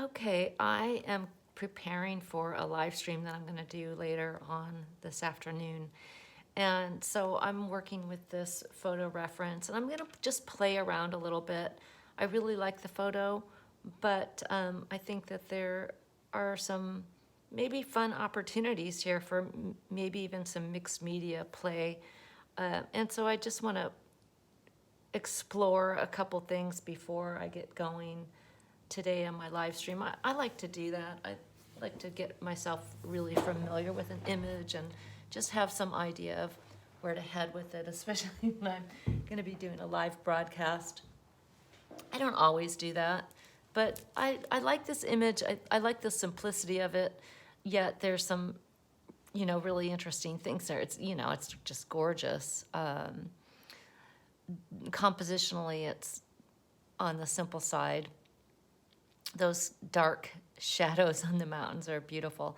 Okay, I am preparing for a live stream that I'm going to do later on this afternoon. And so I'm working with this photo reference, and I'm going to just play around a little bit. I really like the photo, but I think that there are some maybe fun opportunities here for maybe even some mixed media play. And so I just want to explore a couple things before I get going today on my live stream. I like to do that. I like to get myself really familiar with an image and just have some idea of where to head with it, especially when I'm going to be doing a live broadcast. I don't always do that, but I like this image. I like the simplicity of it, yet there's some, really interesting things there. It's just gorgeous. Compositionally, it's on the simple side. Those dark shadows on the mountains are beautiful.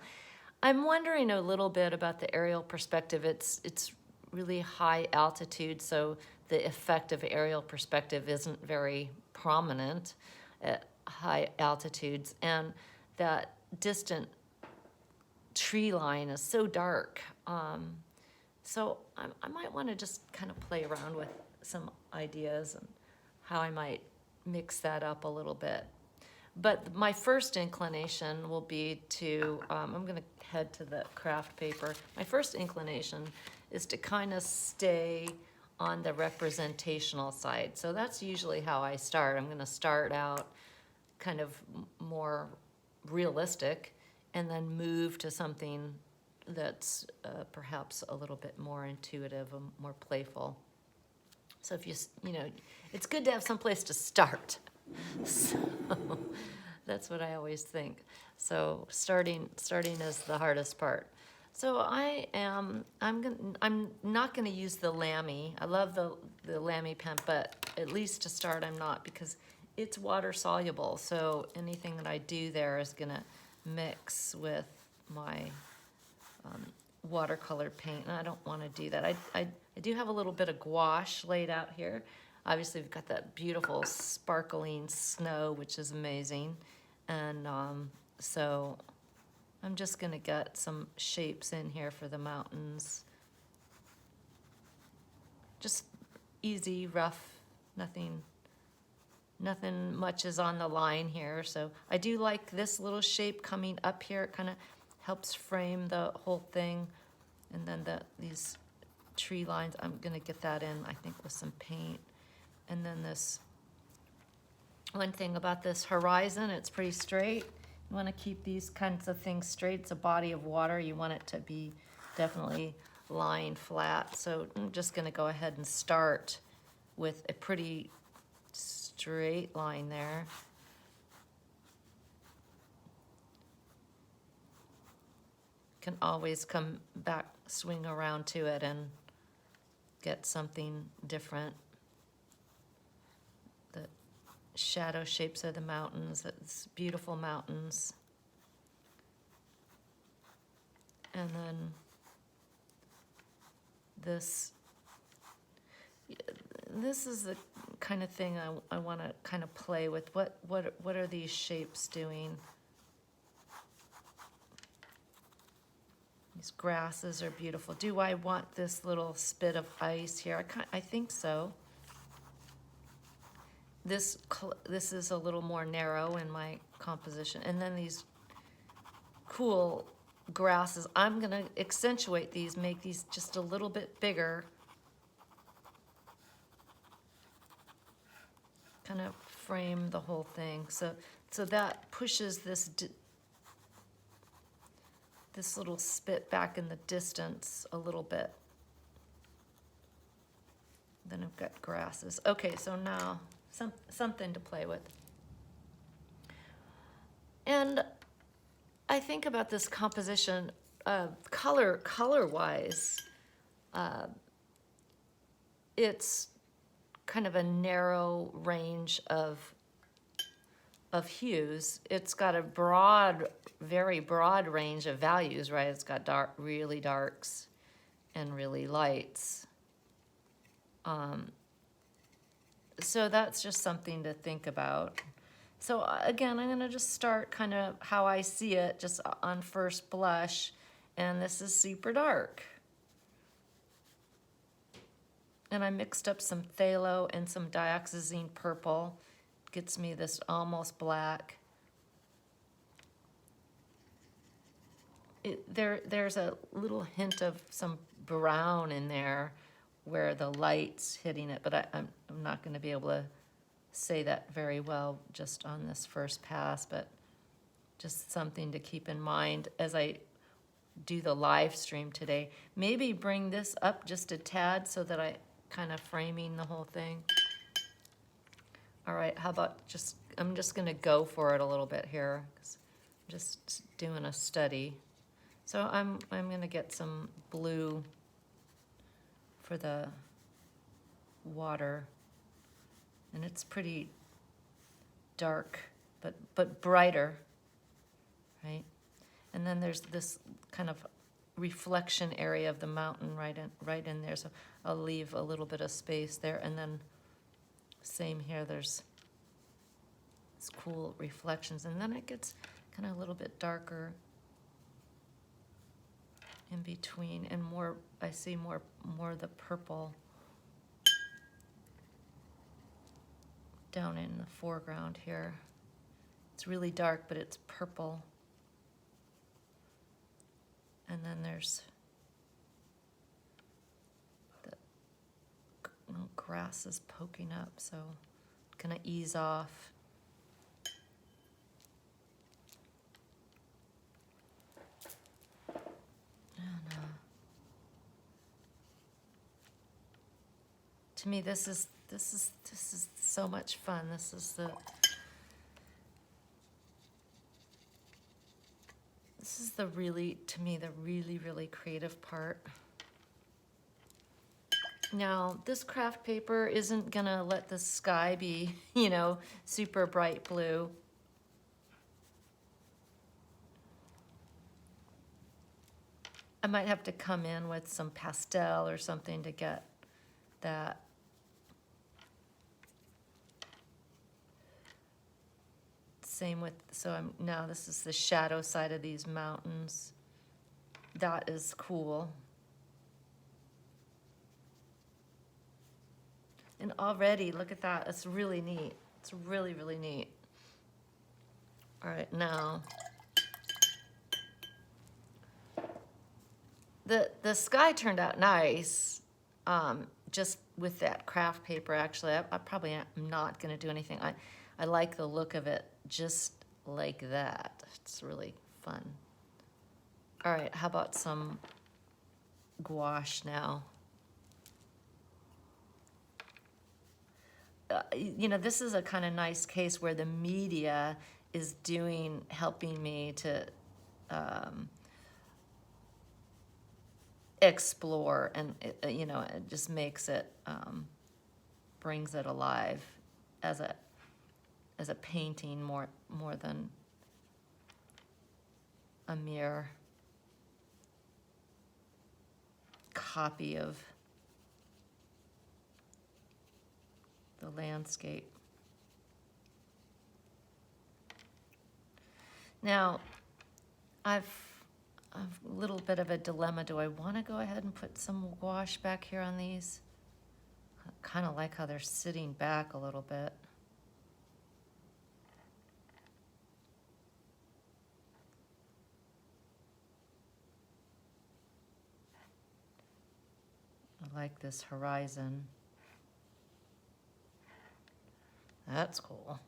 I'm wondering a little bit about the aerial perspective. It's really high altitude, so the effect of aerial perspective isn't very prominent at high altitudes, and that distant tree line is so dark. So I might want to just kind of play around with some ideas and how I might mix that up a little bit. But my first inclination will be to, I'm going to head to the craft paper. My first inclination is to kind of stay on the representational side. So that's usually how I start. I'm going to start out kind of more realistic and then move to something that's perhaps a little bit more intuitive and more playful. So if it's good to have some place to start. So that's what I always think. So starting is the hardest part. So I'm not gonna use the Lamy. I love the Lamy pen, but at least to start I'm not, because it's water soluble. So anything that I do there is gonna mix with my watercolor paint, and I don't want to do that. I do have a little bit of gouache laid out here. Obviously, we've got that beautiful sparkling snow, which is amazing. And so I'm just going to get some shapes in here for the mountains. Just easy, rough, nothing much is on the line here. So I do like this little shape coming up here. It kind of helps frame the whole thing. And then these tree lines, I'm going to get that in, I think, with some paint. And then this, one thing about this horizon, it's pretty straight. You want to keep these kinds of things straight. It's a body of water. You want it to be definitely lying flat. So I'm just going to go ahead and start with a pretty straight line there. Can always come back, swing around to it and get something different. The shadow shapes of the mountains, it's beautiful mountains. And then this is the kind of thing I want to kind of play with. What are these shapes doing? These grasses are beautiful. Do I want this little spit of ice here? I think so. This is a little more narrow in my composition. And then these cool grasses, I'm going to accentuate these, make these just a little bit bigger. Kind of frame the whole thing. So that pushes this little spit back in the distance a little bit. Then I've got grasses. Okay, so now something to play with. And I think about this composition, color-wise, it's kind of a narrow range of hues. It's got a very broad range of values, right? It's got really darks and really lights. So that's just something to think about. So again, I'm gonna just start kind of how I see it, just on first blush. And this is super dark. And I mixed up some phthalo and some dioxazine purple. Gets me this almost black. There's a little hint of some brown in there where the light's hitting it, but I'm not gonna be able to say that very well just on this first pass, but just something to keep in mind as I do the live stream today. Maybe bring this up just a tad so that I kind of framing the whole thing. All right, how about I'm just gonna go for it a little bit here, 'cause I'm just doing a study. So I'm gonna get some blue for the water, and it's pretty dark, but brighter, right? And then there's this kind of reflection area of the mountain right in there, so I'll leave a little bit of space there, and then same here, there's this cool reflections, and then it gets kind of a little bit darker in between, and more, I see more of the purple down in the foreground here. It's really dark, but it's purple. And then there's the grass is poking up, so I'm gonna ease off. And, to me, this is so much fun. This is the really, to me, the really creative part. Now, this craft paper isn't gonna let the sky be, super bright blue. I might have to come in with some pastel or something to get that. Same with, now this is the shadow side of these mountains. That is cool. And already, look at that, it's really neat. It's really neat. All right, now, the sky turned out nice, just with that craft paper. Actually, I probably am not gonna do anything. I like the look of it just like that. It's really fun. All right, how about some gouache now? This is a kind of nice case where the media is helping me to explore, and it just makes it, brings it alive as a painting more than a mere copy of the landscape. Now, I've a little bit of a dilemma. Do I want to go ahead and put some gouache back here on these? I kind of like how they're sitting back a little bit. I like this horizon. That's cool.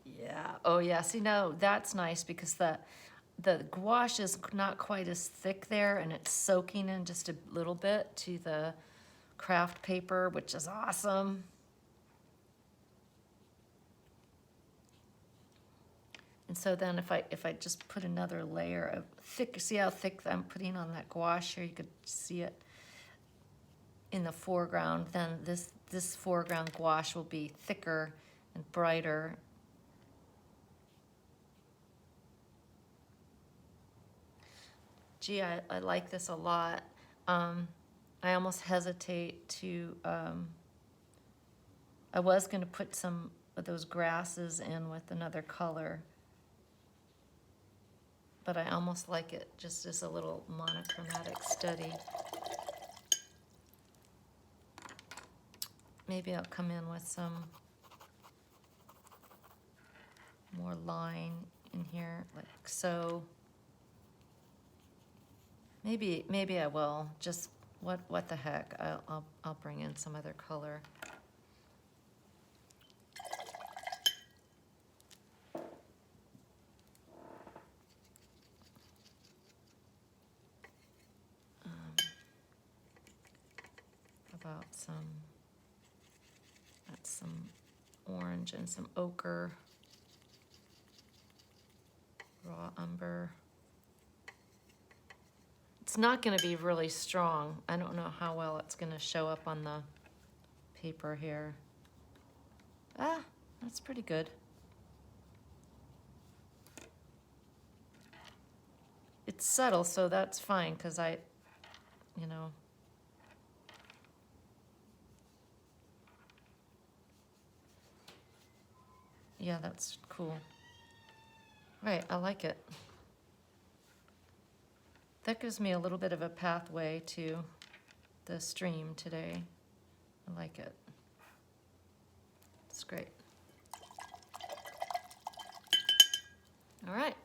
Yeah. Oh, yeah. See, no, that's nice because the gouache is not quite as thick there, and it's soaking in just a little bit to the craft paper, which is awesome. And so then if I just put another layer of thick, see how thick I'm putting on that gouache here? You could see it in the foreground. Then this foreground gouache will be thicker and brighter. gee, I like this a lot. I almost hesitate to, I was going to put some of those grasses in with another color, but I almost like it just as a little monochromatic study. Maybe I'll come in with some more line in here, like so. Maybe I will. Just what the heck? I'll bring in some other color. About that's some orange and some ochre, raw umber. It's not going to be really strong. I don't know how well it's going to show up on the paper here. Ah, that's pretty good. It's subtle, so that's fine, because you know, yeah, that's cool. Right, I like it. That gives me a little bit of a pathway to the stream today. I like it. It's great. All right.